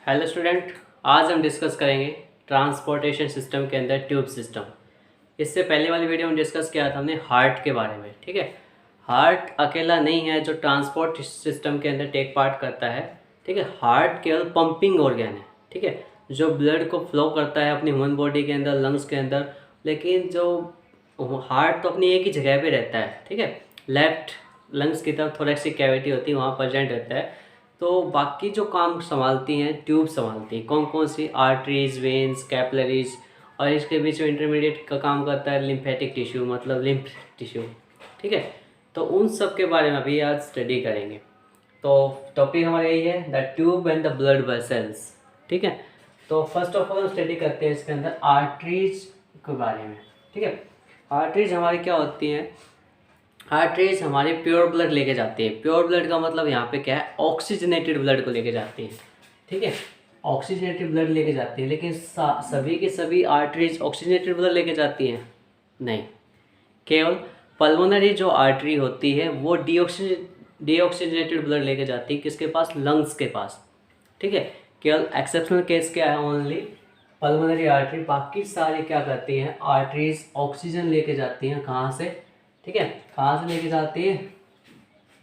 Hello student, आज हम discuss करेंगे ट्रांसपोर्टेशन सिस्टम के अंदर ट्यूब सिस्टम। इससे पहले वाली वीडियो में डिस्कस किया था हमने हार्ट के बारे में। ठीक है, हार्ट अकेला नहीं है जो ट्रांसपोर्ट सिस्टम के अंदर टेक पार्ट करता है। ठीक है, हार्ट केवल पंपिंग ऑर्गन है। ठीक है, जो ब्लड को फ्लो करता है अपनी ह्यूमन बॉडी के अंदर, लंग्स के अंदर। लेकिन जो हार्ट तो अपनी एक ही जगह पे रहता है। ठीक है, लेफ्ट लंग्स की तरफ थोरेसिक कैविटी होती है, वहाँ प्रेजेंट रहता है। तो बाकी जो काम संभालती हैं ट्यूब संभालती हैं। कौन कौन सी? आर्टरीज, वेन्स, कैपिलरीज, और इसके बीच में इंटरमीडिएट का काम करता है लिम्फेटिक टिश्यू, मतलब लिम्फ टिश्यू। ठीक है, तो उन सब के बारे में अभी आज स्टडी करेंगे। तो टॉपिक हमारा यही है, the tube and the blood vessels. ठीक है, तो फर्स्ट ऑफ ऑल स्टडी करते हैं इसके अंदर आर्टरीज के बारे में। ठीक है, आर्टरीज हमारी क्या होती हैं? आर्टरीज हमारी प्योर ब्लड लेके जाती है। प्योर ब्लड का मतलब यहाँ पे क्या है? ऑक्सीजनेटेड ब्लड को लेके जाती है। ठीक है, ऑक्सीजनेटेड ब्लड लेके जाती है। लेकिन सभी के सभी आर्टरीज ऑक्सीजनेटेड ब्लड लेके जाती हैं? नहीं, केवल पल्मोनरी जो आर्टरी होती है वो डीऑक्सीजनेटेड ब्लड लेके जाती है। किसके पास? लंग्स के पास। ठीक है, केवल एक्सेप्शनल केस क्या है? Only pulmonary artery. बाकी सारी क्या करती हैं? आर्टरीज ऑक्सीजन लेके जाती हैं। कहाँ से? ठीक है, कहाँ से लेके जाती है?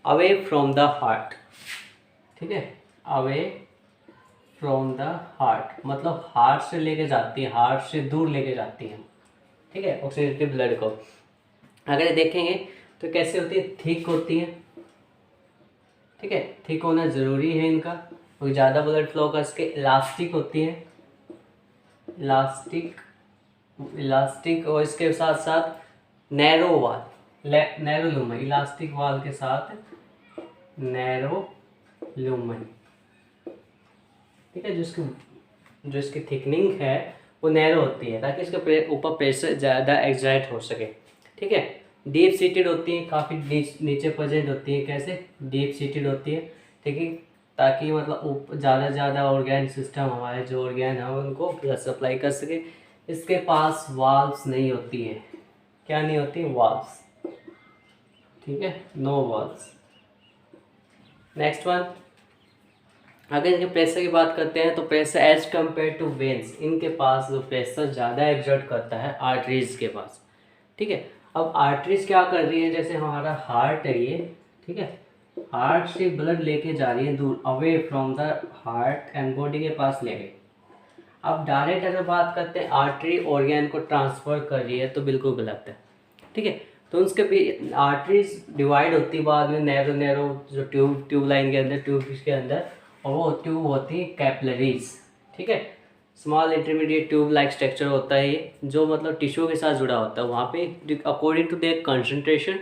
Away from the heart. ठीक है, अवे फ्रॉम द हार्ट मतलब हार्ट से लेके जाती है, हार्ट से दूर लेके जाती है। ठीक है, ऑक्सीजनेटेड ब्लड को अगर देखेंगे तो कैसे होती है? थिक होती है। ठीक है, थिक होना ज़रूरी है इनका, क्योंकि ज़्यादा ब्लड फ्लो कर सके। इलास्टिक होती है, इलास्टिक और इसके साथ साथ नैरो वाल, नैरो लूमन, इलास्टिक वाल के साथ नैरो लूमन। ठीक है, जो इसकी थिकनिंग है वो नैरो होती है ताकि इसके ऊपर प्रेशर ज़्यादा एग्जर्ट हो सके। ठीक है, डीप सीटेड होती है, काफ़ी नीचे प्रेजेंट होती है। कैसे? डीप सीटेड होती है। ठीक है, ताकि मतलब ज़्यादा से ज़्यादा ऑर्गेन सिस्टम, हमारे जो ऑर्गेन है उनको ब्लड सप्लाई कर सके। इसके पास वाल्व्स नहीं होती है। क्या नहीं होती? वाल्व्स। ठीक है, नो वाल्व्स। नेक्स्ट वन, अगर इनके प्रेशर की बात करते हैं तो pressure as compared to veins, इनके पास जो प्रेशर ज़्यादा एग्जर्ट करता है आर्टरीज के पास। ठीक है, अब आर्टरीज क्या कर रही है? जैसे हमारा हार्ट है ये, ठीक है, हार्ट से ब्लड लेके जा रही है दूर, away from the heart and body के पास ले गई। अब डायरेक्ट अगर बात करते हैं आर्टरी ऑर्गन को ट्रांसफ़र कर रही है तो बिल्कुल गलत है। ठीक है, तो उसके भी आर्टरीज डिवाइड होती है बाद में नैरो जो ट्यूब लाइन के अंदर, ट्यूब के अंदर, और वो ट्यूब होती है कैपिलरीज। ठीक है, small intermediate tube like structure होता है ये, जो मतलब टिश्यू के साथ जुड़ा होता है। वहाँ पे according to their concentration,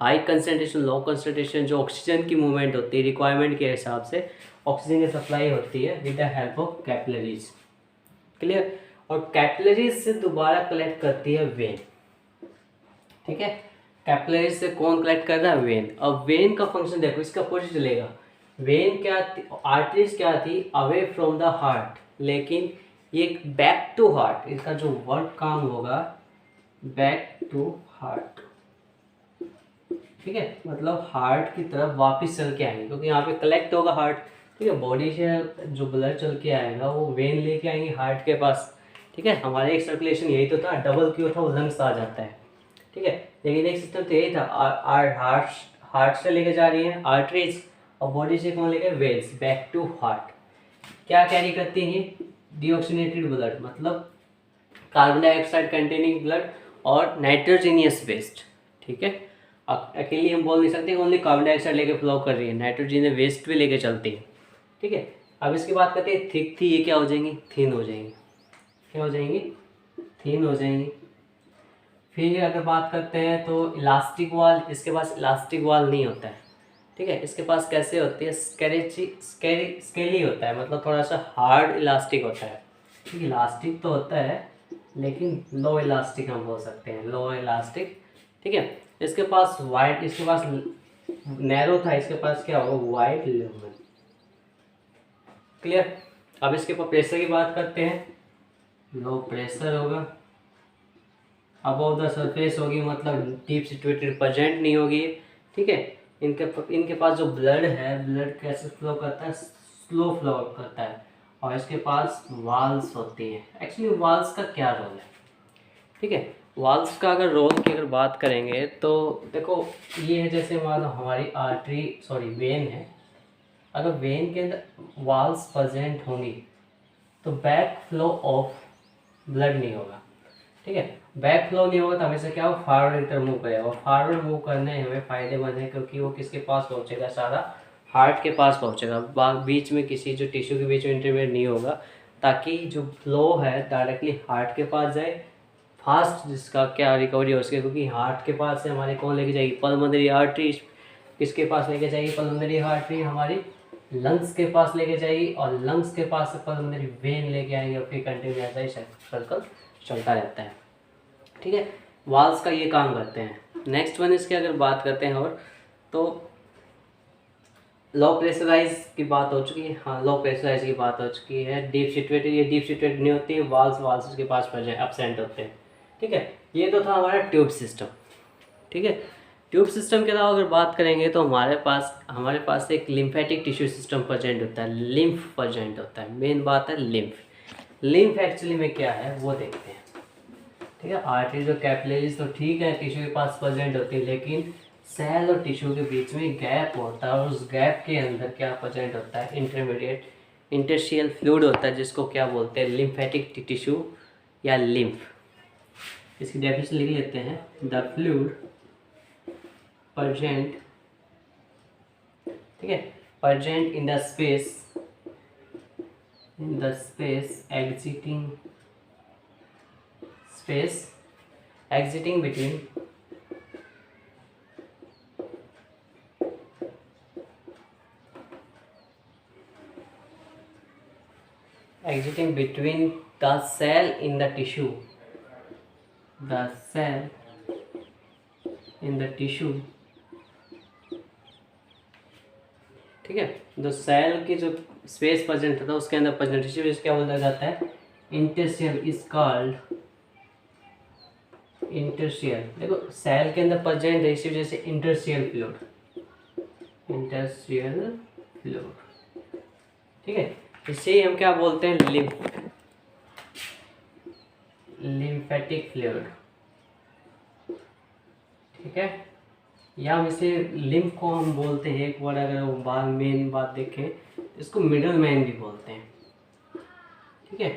high concentration, low concentration, जो ऑक्सीजन की मूवमेंट होती है रिक्वायरमेंट के हिसाब से ऑक्सीजन की सप्लाई होती है with the help of capillaries. Clear? और कैपिलरीज से दोबारा कलेक्ट करती है वेन। ठीक है, कैपिलरीज से कौन कलेक्ट कर रहा है? वेन। अब वेन का फंक्शन देखो, इसका अपोजिट चलेगा। वेन क्या थी? आर्टरीज क्या थी? Away from the heart. लेकिन ये बैक टू हार्ट, इसका जो वर्क काम होगा बैक टू हार्ट। ठीक है, मतलब हार्ट की तरफ वापस चल के आएंगे, क्योंकि यहाँ पे कलेक्ट होगा हार्ट। ठीक है, बॉडी से जो ब्लड चल के आएगा वो वेन लेके आएंगे हार्ट के पास। ठीक है, हमारे एक सर्कुलेशन यही तो था, डबल क्यों था? वो लंग्स आ जाता है। ठीक है, लेकिन एक सिस्टम तो यही था, हार्ट से लेके जा रही है आर्टरीज, और बॉडी से कौन लेके? Veins, back to heart. क्या कैरी करती हैं? डीऑक्सीनेटेड ब्लड, मतलब कार्बन डाइऑक्साइड कंटेनिंग ब्लड और नाइट्रोजीनियस वेस्ट। ठीक है, अकेली हम बोल नहीं सकते ओनली कार्बन डाइऑक्साइड लेके फ्लो कर रही है, नाइट्रोजीनियस वेस्ट भी लेके चलती है। ठीक है, अब इसकी बात करते हैं थिक थी, ये क्या हो जाएंगी? थिन हो जाएंगी। क्या हो जाएंगी? थिन हो जाएंगी। फिर अगर बात करते हैं तो इलास्टिक वाल, इसके पास इलास्टिक वाल नहीं होता है। ठीक है, इसके पास कैसे होती है? स्केली होता है, मतलब थोड़ा सा हार्ड इलास्टिक होता है। ठीक है, इलास्टिक तो होता है लेकिन लो इलास्टिक हम बोल सकते हैं, लो इलास्टिक। ठीक है, इसके पास नैरो था, इसके पास क्या होगा? Wide lumen. क्लियर? अब इसके ऊपर प्रेशर की बात करते हैं। लो प्रेशर होगा, अबव द सरफेस होगी, मतलब डीप सिचुएटेड प्रेजेंट नहीं होगी। ठीक है, इनके पास जो ब्लड है, ब्लड कैसे फ्लो करता है? स्लो फ्लो करता है। और इसके पास वाल्स होती हैं। एक्चुअली वाल्स का क्या रोल है, ठीक है। वाल्स का अगर रोल की अगर बात करेंगे तो देखो ये है, जैसे मान लो हमारी वेन है। अगर वेन के अंदर वाल्स प्रेजेंट होंगी तो बैक फ्लो ऑफ ब्लड नहीं होगा, ठीक है। बैक फ्लो नहीं होगा तो हमेशा क्या हो, फॉरवर्ड की तरफ मूव करेगा। और फॉरवर्ड मूव करने हमें फ़ायदेमंद है क्योंकि वो किसके पास पहुंचेगा, सारा हार्ट के पास पहुंचेगा। बीच में किसी जो टिश्यू के बीच में इंटरफेयर नहीं होगा, ताकि जो फ्लो है डायरेक्टली हार्ट के पास जाए फास्ट, जिसका क्या रिकवरी हो सके। क्योंकि हार्ट के पास से हमारे कौन लेके जाएगी, पल्मोनरी आर्टरी किसके पास लेके जाएगी, पल्मोनरी आर्टरी हमारी लंग्स के पास लेके जाएगी, और लंग्स के पास से पल्मोनरी वेन लेके आएंगे, और फिर कंटिन्यू ऐसा ही सर्कल चलता रहता है, ठीक है। वाल्स का ये काम करते हैं। नेक्स्ट वन इसके अगर बात करते हैं और तो लो प्रेशराइज की बात हो चुकी है, हाँ लो प्रेशराइज की बात हो चुकी है। डीप सिचुएटेड, ये डीप सिचुएटेड नहीं होती है, वाल्स उसके पास एब्सेंट होते हैं, ठीक है। ये तो था हमारा ट्यूब सिस्टम, ठीक है। ट्यूब सिस्टम के अलावा अगर बात करेंगे तो हमारे पास एक लिम्फेटिक टिश्यू सिस्टम प्रेजेंट होता है, लिम्फ प्रेजेंट होता है। मेन बात है लिम्फ एक्चुअली में क्या है वो देखते हैं, ठीक है। आर्टरीज और कैपिलरीज तो ठीक है टिश्यू के पास प्रेजेंट होती है, लेकिन सेल और टिश्यू के बीच में गैप होता है, और उस गैप के अंदर क्या प्रेजेंट होता है, इंटरमीडिएट इंटरस्टिशियल फ्लूइड होता है, जिसको क्या बोलते हैं, लिम्फेटिक टिश्यू या लिम्फ। इसकी डेफिनेशन लिख लेते हैं, द फ्लूइड प्रेजेंट, ठीक है, present in the space exiting between the cell in the tissue, ठीक है। जो सेल की जो स्पेस प्रेजेंट होता है उसके अंदर प्रेजेंटेशन क्या बोला जाता है, इंटरस्टिशियल इज कॉल्ड इंटरस्टिशियल। देखो सेल के अंदर प्रेजेंट है इसी वजह से इंटरस्टिशियल फ्लूइड, ठीक है। इसे ही हम क्या बोलते हैं, लिम्फेटिक फ्लूइड, ठीक है। या हम इसे लिम्फ को हम बोलते हैं, एक वर्ड अगर वो मेन बात देखें इसको मिडल मैन भी बोलते हैं, ठीक है।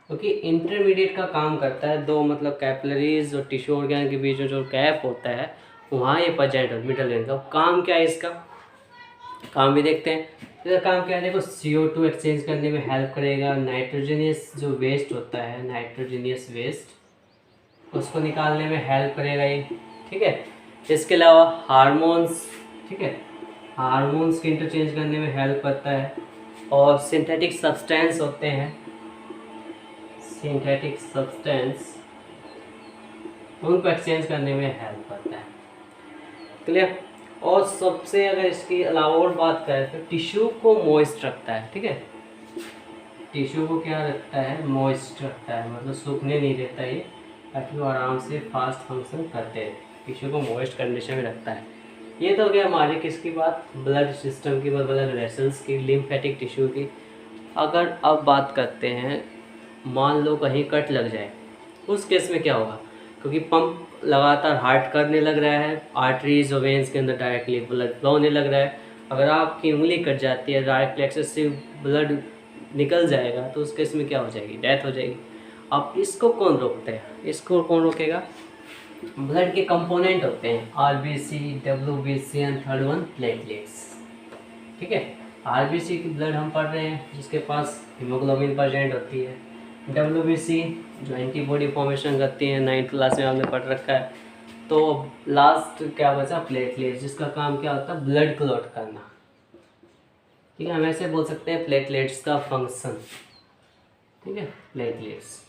क्योंकि इंटरमीडिएट का काम करता है, दो मतलब कैपिलरीज और टिश्यू ऑर्गन के बीच में जो गैप होता है वहाँ ये प्रेजेंट हो मिडल मैन का। काम क्या है इसका, काम भी देखते हैं। इसका काम क्या है, देखो CO2 एक्सचेंज करने में हेल्प करेगा। नाइट्रोजनियस जो वेस्ट होता है, नाइट्रोजनियस वेस्ट उसको निकालने में हेल्प करेगा ये, ठीक है। इसके अलावा हार्मोन्स, ठीक है, हार्मोन्स के इंटरचेंज करने में हेल्प करता है। और सिंथेटिक सब्सटेंस होते हैं, सिंथेटिक सब्सटेंस उनको एक्सचेंज करने में हेल्प करता है, क्लियर। और सबसे अगर इसके अलावा और बात करें तो टिश्यू को मॉइस्ट रखता है, ठीक है। टिश्यू को क्या रखता है, मॉइस्ट रखता है, मतलब सूखने नहीं देता ये, ताकि वो आराम से फास्ट फंक्शन करते हैं। टिश्यू को मॉइस्ट कंडीशन में रखता है। ये तो गया हमारी किसकी बात, ब्लड सिस्टम की, ब्लड वेसल्स की, लिम्फेटिक टिश्यू की। अगर अब बात करते हैं, मान लो कहीं कट लग जाए, उस केस में क्या होगा, क्योंकि पंप लगातार हार्ट करने लग रहा है, आर्टरीज और वेन्स के अंदर डायरेक्टली ब्लड फ्लो होने लग रहा है। अगर आपकी उंगली कट जाती है, डायरेक्टली एक्सेसिव ब्लड निकल जाएगा, तो उस केस में क्या हो जाएगी, डेथ हो जाएगी। अब इसको कौन रोकते हैं, इसको कौन रोकेगा, ब्लड के कंपोनेंट होते हैं RBC, WBC and third one platelets, ठीक है। RBC की ब्लड हम पढ़ रहे हैं जिसके पास हीमोग्लोबिन प्रेजेंट होती है। WBC जो एंटीबॉडी फॉर्मेशन करती है, 9th क्लास में हमने पढ़ रखा है। तो लास्ट क्या बचा, प्लेटलेट्स, जिसका काम क्या होता है, ब्लड क्लॉट करना, ठीक है। हम ऐसे बोल सकते हैं प्लेटलेट्स का फंक्शन, ठीक है, प्लेटलेट्स।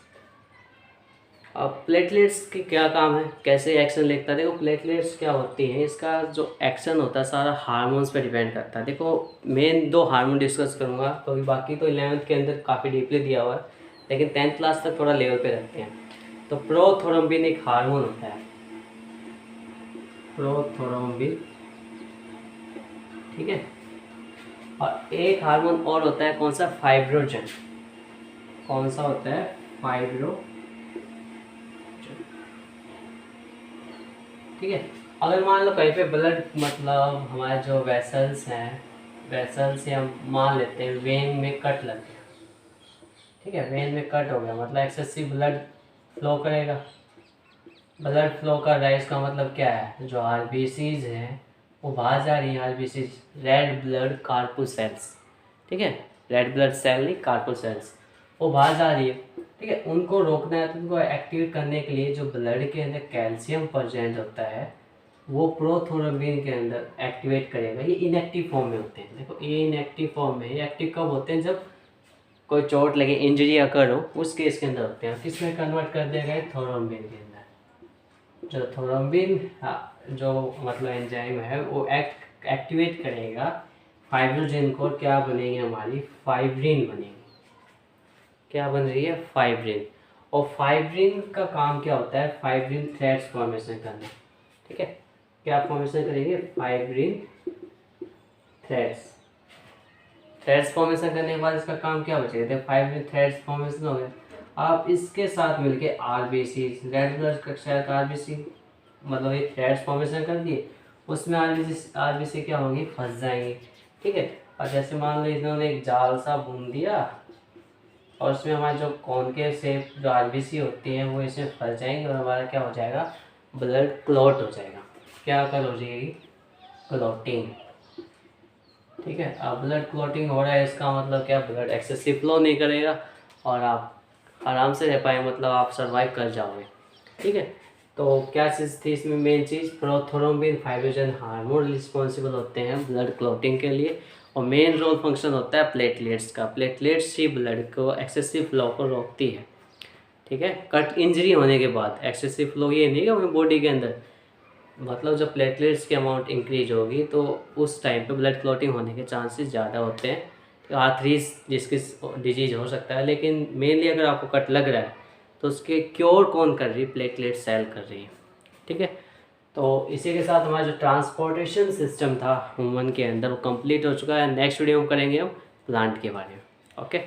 अब प्लेटलेट्स की क्या काम है, कैसे एक्शन लेता है, देखो प्लेटलेट्स क्या होती हैं, इसका जो एक्शन होता है सारा हार्मोन्स पे डिपेंड करता है। देखो मेन दो हार्मोन डिस्कस करूँगा, क्योंकि बाकी तो 11th के अंदर काफ़ी डीपली दिया हुआ है, लेकिन 10th क्लास तक थोड़ा लेवल पे रखते हैं। तो प्रोथ्रोम्बिन एक हार्मोन होता है, प्रोथ्रोम्बिन, ठीक है। और एक हार्मोन और होता है, कौन सा, फाइब्रोजन, कौन सा होता है, फाइब्रो, ठीक है। अगर मान लो कहीं पे ब्लड मतलब हमारे जो वेसल्स हैं, वेसल्स से हम मान लेते हैं वेन में कट लग गया, ठीक है, वेन में कट हो गया मतलब एक्सेसिव ब्लड फ्लो करेगा। ब्लड फ्लो कर रहा है इसका मतलब क्या है, जो आरबीसीज हैं वो बाहर जा रही है, आरबीसीज रेड ब्लड कार्पुसेल्स, ठीक है, रेड ब्लड सेल नहीं कार्पुसेल्स, वो बाहर जा रही है, ठीक है। उनको रोकना है तो उनको एक्टिवेट करने के लिए जो ब्लड के अंदर कैल्शियम प्रेजेंट होता है वो प्रोथ्रोम्बिन के अंदर एक्टिवेट करेगा। ये इनएक्टिव फॉर्म में होते हैं, देखो ये इनएक्टिव फॉर्म में, ये एक्टिव कब होते हैं, जब कोई चोट लगे, इंजरी अकर हो, उस केस के अंदर होते हैं। किसमें कन्वर्ट कर देगा, थ्रोम्बिन के अंदर। जो थ्रोम्बिन जो मतलब एंजाइम है वो एक्टिवेट करेगा फाइब्रोजिन को, क्या बनेगी हमारी, फाइब्रिन बनेगी। क्या बन रही है, फाइब्रिन। और फाइब्रिन का काम क्या होता है, फाइब्रिन थ्रेड्स फॉर्मेशन करना, ठीक है। क्या फॉर्मेशन करेंगे, फाइब्रिन थ्रेड्स। थ्रेड्स फॉर्मेशन करने के बाद इसका काम क्या बचेगा, देखो फाइब्रिन थ्रेड्स फॉर्मेशन हो गया। आप इसके साथ मिलके आरबीसी, रेड ब्लड सेल का आरबीसी, मतलब ये थ्रेड्स फॉर्मेशन कर दिए, उसमें आरबीसी क्या होंगी, फंस जाएंगी, ठीक है। और जैसे मान लो इन्होंने एक जाल सा बुन दिया और उसमें हमारे जो कॉनकेव शेप जो आरबीसी होती हैं वो इसमें फंस जाएंगे और हमारा क्या हो जाएगा, ब्लड क्लॉट हो जाएगा। क्या कर हो जाएगी, क्लॉटिंग, ठीक है। अब ब्लड क्लॉटिंग हो रहा है इसका मतलब क्या, ब्लड एक्सेसिव फ्लो नहीं करेगा और आप आराम से रह पाए, मतलब आप सर्वाइव कर जाओगे, ठीक है। तो क्या चीज़ थी इसमें, मेन चीज़ प्रोथ्रोम्बिन फाइब्रोजन हार्मोन रिस्पॉन्सिबल होते हैं ब्लड क्लॉटिंग के लिए, और मेन रोल फंक्शन होता है प्लेटलेट्स का। प्लेटलेट्स ही ब्लड को एक्सेसिव फ्लो को रोकती है, ठीक है। कट इंजरी होने के बाद एक्सेसिव फ्लो ये नहीं कि अपनी बॉडी के अंदर, मतलब जब प्लेटलेट्स की अमाउंट इंक्रीज होगी तो उस टाइम पे ब्लड क्लॉटिंग होने के चांसेस ज़्यादा होते हैं, तो आर्थरीज जिसकी डिजीज हो सकता है। लेकिन मेनली अगर आपको कट लग रहा है तो उसके क्योर कौन कर रही है, प्लेटलेट सेल कर रही है, ठीक है। तो इसी के साथ हमारा जो ट्रांसपोर्टेशन सिस्टम था ह्यूमन के अंदर वो कंप्लीट हो चुका है। नेक्स्ट वीडियो में करेंगे हम प्लांट के बारे में, ओके।